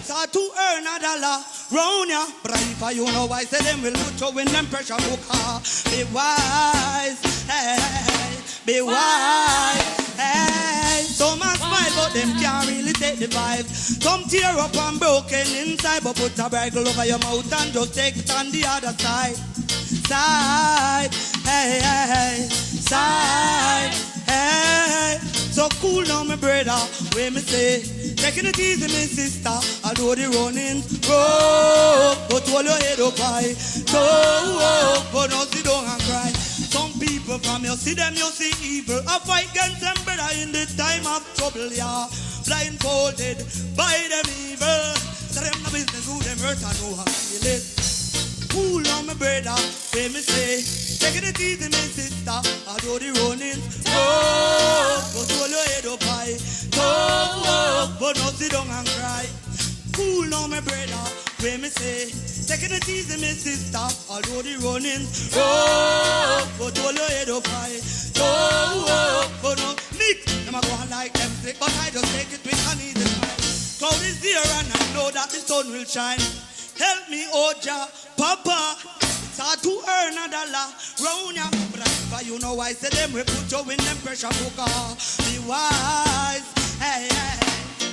Start to earn a dollar round ya. But if you know why, say them will put you in them pressure cooker. Be wise, hey, be wise, hey. Some a smile, but them can't really take the vibe. Some tear up and broken inside, but put a bridle over your mouth and just take it on the other side. Side, hey, hey, side, hey. So cool now, my brother, where me say, taking it easy, my sister, although the running road, but hold your head up high, so but don't sit down and cry. Some people from you see them, you see evil. I fight against them, brother, in the time of trouble, yeah. Blindfolded by them evil. So them no business who them hurt and know how to feel it. Cool on my brother, where me say, taking it easy, my sister, although the running road, but hold your head up high, so but don't sit down and cry. Cool on my brother, where me say, taking it easy, my sister, although the running road, but hold your head up high, so but no, Nick, them a go on like them sick, but I just take it with an easy smile. Cloud is here and I know that the sun will shine. Help me, Oja, Papa. It's hard to earn a dollar round ya. But you know why say them we put you in them pressure cooker. Be wise, hey, hey,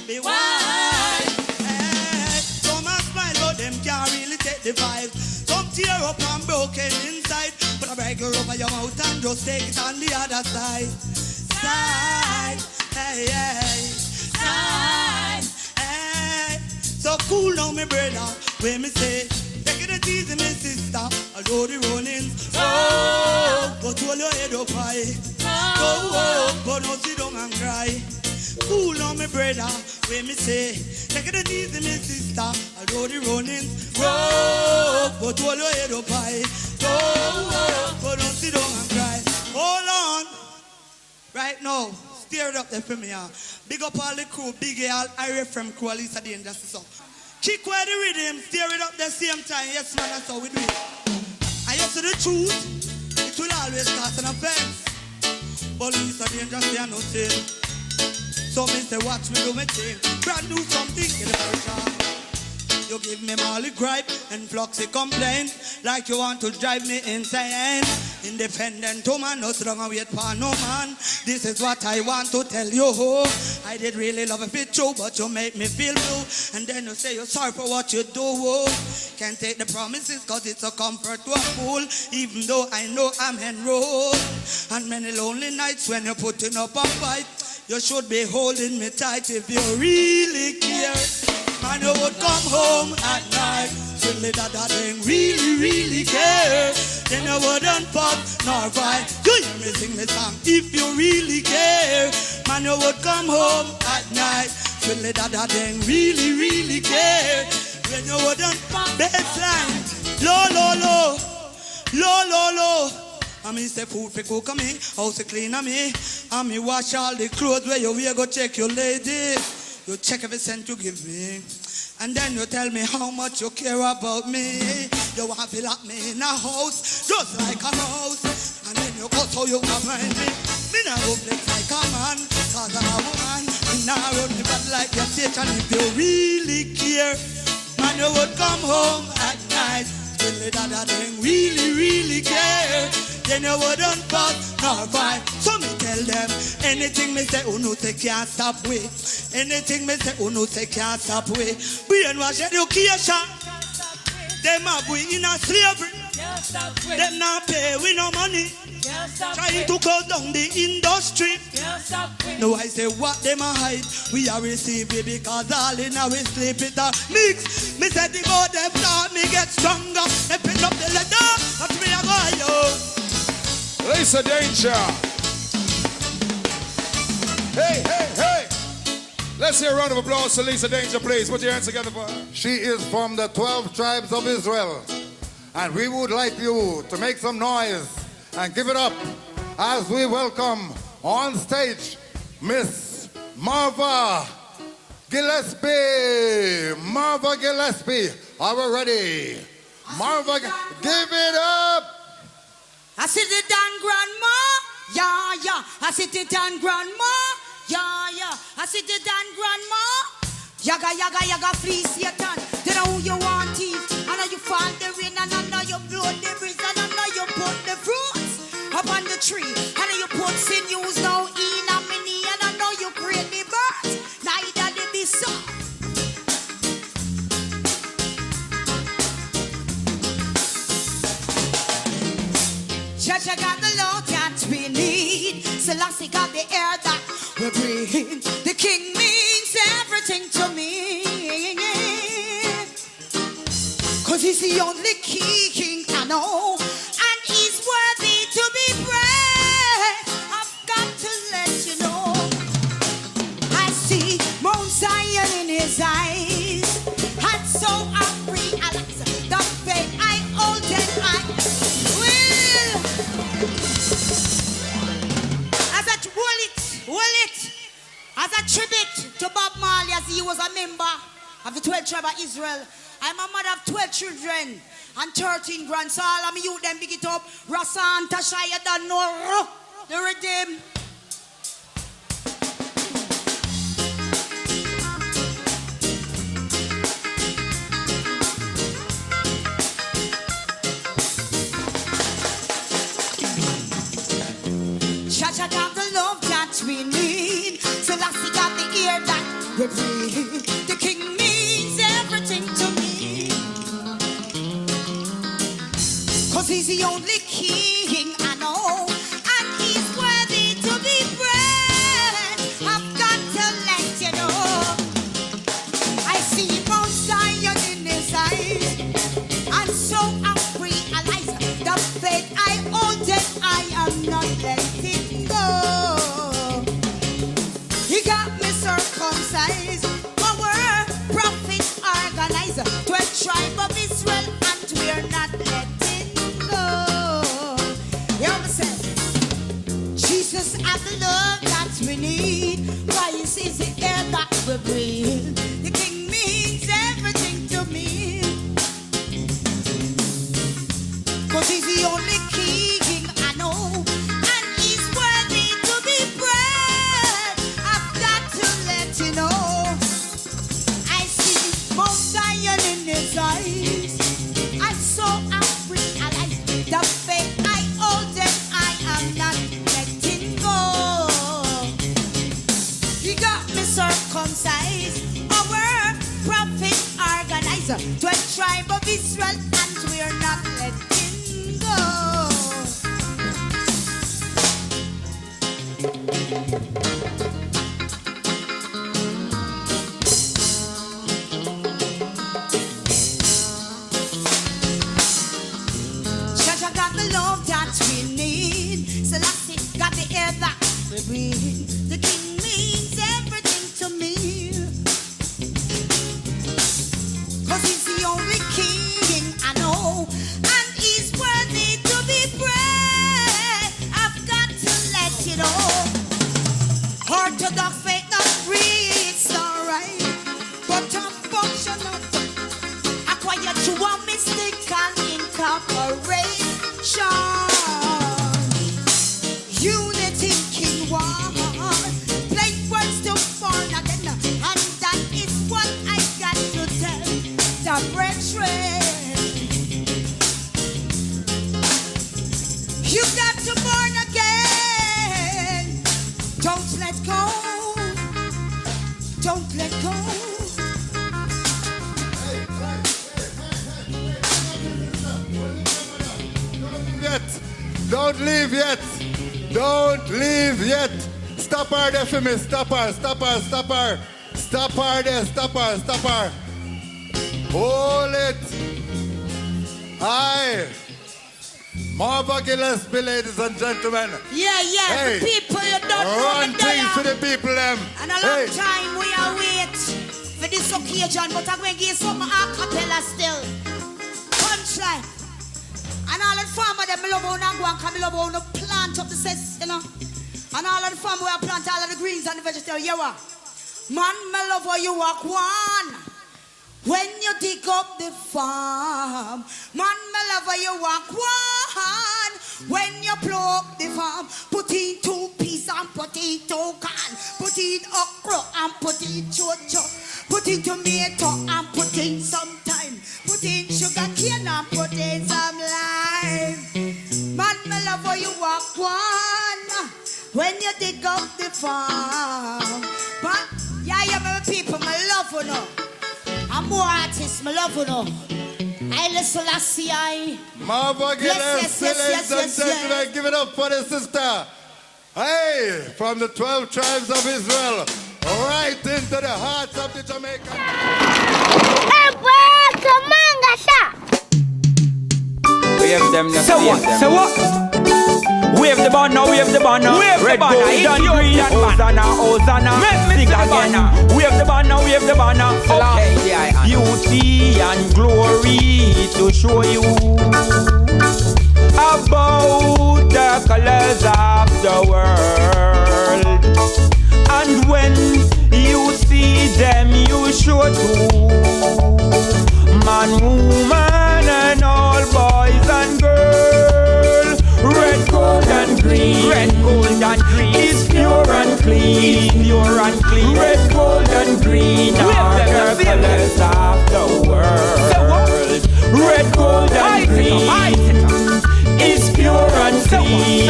be wise, hey. Some a smile, but them can't really take the vibe. Some tear up and broken inside. Put a bridle over your mouth and just take it on the other side. Side, hey, hey, side, hey. So cool now, my brother, when me say, taking it easy, my sister, although the running's road, but hold your head up high, but don't sit down and cry. Cool now, my brother, when me say, taking it easy, my sister, although the running's road, but hold your head up high, but don't sit down and cry. Hold on, right now. Steer it up there for me, yeah. Big up all the crew, big all Irish from crew, at least at the end, that's the song. Kick where the rhythm, steer it up the same time, yes man, that's how we do it. And you see the truth, it will always cause an offense. But at least at the end, just say nothing. So me say, watch me do my thing. Brand new something in the version. You give me Marley gripe and Floxy complain like you want to drive me insane. Independent woman, no strong wait for no man. This is what I want to tell you. I did really love it true, but you make me feel blue. And then you say you're sorry for what you do. Can't take the promises cause it's a comfort to a fool. Even though I know I'm enrolled. And many lonely nights when you're putting up a fight. You should be holding me tight if you really care. Man, you would come home at night. Surely that they really, really care. Then you wouldn't fuck nor fight. You hear me sing me song if you really care. Man, you would come home at night. Surely that they really, really care. Then you wouldn't fuck baseline. Low, low, low. Low, low, low. I mean, say food for cook on me, house to clean on me. I mean, wash all the clothes where you wear, go check your lady. You check every cent you give me. And then you tell me how much you care about me. You want to lock me in a house, just like a mouse. And then you go so you can find me. Me not go flex like a man, cause I'm a woman. Me not run me back like your station. If you really care, man, you would come home at night. Really that thing really, really care. Then you wouldn't fuck nor fight. So me tell them, anything me say, no say can't stop we. Anything me say, no say can't stop we. Brainwash education. Them have we in a slavery. Them not pay we no money. Trying to close down the industry. No, I say what them a hide. We are receiving because all in our sleep it a mix. Me say the more them start me get stronger. They pick up the leather, but me a go yo. Lisa Danger. Hey, hey, hey. Let's hear a round of applause to Lisa Danger, please. Put your hands together for her. She is from the 12 tribes of Israel. And we would like you to make some noise and give it up as we welcome on stage Miss Marva Gillespie. Marva Gillespie. Are we ready? Marva, give it up. I sit it down, grandma. Yeah, yeah. I sit it down, grandma. Yeah, yeah. I sit it down, grandma. Yaga, yaga, yaga, flee Satan. They know who you want teeth. I know you fall the rain and I know you blow the breeze and I know you put the fruits up on the tree. And then you put sinews now in a mini and I know you create the birds. Neither they be so. Church, I got the Lord that we need. Selassie got the air that we breathe. The king means everything to me. Cause he's the only king I know. And he's worthy to be praised. I've got to let you know. I see Mount Zion in his eyes. And so I realize the faith I hold and I will. As a as a tribute to Bob Marley, as he was a member of the 12th tribe of Israel. I'm a mother of 12 children and 13 grandsons. All of me youth them big it up. Rasan, Tasha, you don't know the rhythm. Cha-cha got the love that we need. Selassie got the ear that we breathe. The king means everything to me. Cause he's the only king I know. And he's worthy to be praised. I've got to let you know. I see Mount Zion in his eyes. And so I realize the faith I hold and I am not letting go. He got me circumcised. Our prophet organizer. 12 tribe of Israel and we're not letting go. You understand? Jesus has the love that we need. Christ is the air that we breathe. The king means everything to me. Cause he's the only king I know. And he's worthy to be praised. I've got to let you know. I see Mount Zion in his eyes. And so I realize the faith I hold and I am not letting go. He got me circumcised. Our prophet organizer. 12 tribe of Israel and we're not letting go. Cha-cha got the love that we need. Selassie got the air that we breathe. The king means everything to me. Cause he's the only king I know. And he's worthy to be praised. I've got to let you know. Orthodox faith not free, it's alright. But I'm functional. Acquired through a mystical incorporation. Unity King One. Plain words to born again. And that is what I got to tell the brethren. You got to born again. Don't let go. Don't let go. Don't leave yet. Don't leave yet. Stop her there for me. Stop her. Stop her. Stop her. Stop her there. Stop her. Stop her. Hold it. Aye. Marva Gillespie, ladies and gentlemen. Yeah, Hey. the people you don't know Run me things to there. the people, them. And a long time we are wait for this occasion, but I'm going to give some a cappella still. Punchline. And all the farmers, them love on and gwaan, come love on to plant up the cess, you know. And all of the farmers where I plant all of the greens and the vegetables, you are. Man, me love how you walk one. When you dig up the farm, man, me love how you walk one. When you plow up the farm, put in 2 peas and put in 2 can, put in okra and put in chocho, Put in tomato and put in some thyme. Put in sugar cane and put in some lime. Man, me love how you walk one when you dig up the farm. But yeah, my people, my love you know. I'm more artists, my love you know. I Selassie I. Marva Gillespie, ladies and gentlemen, give it up for the sister. Hey, from the 12 tribes of Israel, right into the hearts of the Jamaican. Emperor Mangasha. Wave them, So what? So what? Wave the banner, wave the banner. Red, gold, and green. Hosanna, Hosanna. Sing again. Wave the banner, wave the banner. Okay, yeah. Beauty and glory to show you about the colors of the world. And when you see them, you show too. Man, woman, and all boys and girls. Red, gold, and green. Red, gold, and green is pure and clean. Pure and clean. Red, gold, and green are the colors of the world. Red, gold, and green is pure and clean.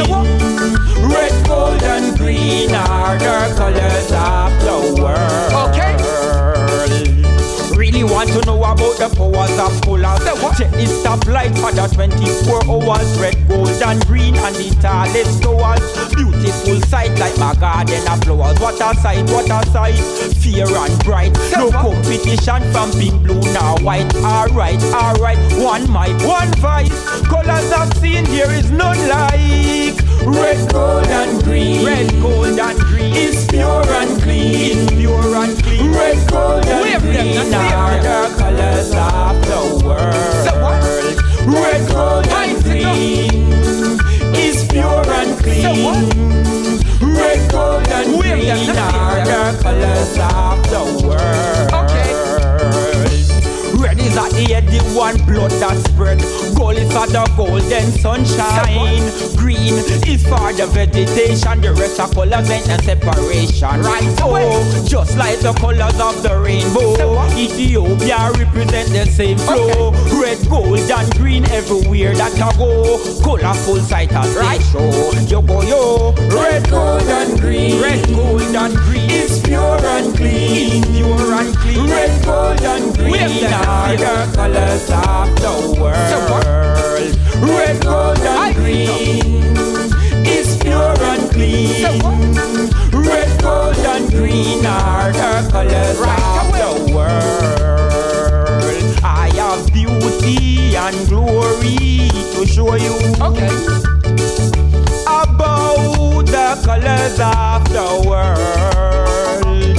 Red, gold, and green are the colors of the world. Okay. Really want to know about the powers of colors. Check the stoplight for the 24 hours. Red, gold, and green and the tallest towers. Beautiful sight like my garden of flowers. What a sight, what a sight. Fair and bright. No competition from pink, blue, now white. Alright, alright. One mic, one voice. Colors I've seen, there is none like. Red, gold, and green. Red, gold, and green is pure and clean. Pure and clean. Red, gold, and green are the colors of the world. Red, gold, and green is pure and clean. Red, gold, and green are the colors of the world. Red is at the head, the one blood that spread. Gold is for the golden sunshine. Green is for the vegetation. The rest of colors ain't a separation. Right, oh, just like the colors of the rainbow. Ethiopia represent the same flow. Red, gold, and green everywhere that I go. Colorful sight as right show. Yo go yo. Red, gold, and green. Red, gold, and green is pure and clean. Pure and clean. Red, gold, and green are the colors of the world. Red, gold, and green is pure and clean. Red, gold, and green are the colors of the world. I have beauty and glory to show you. Okay. About the colors of the world.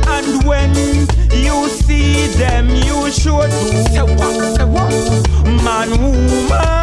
And when you see them, you should do. Man, woman.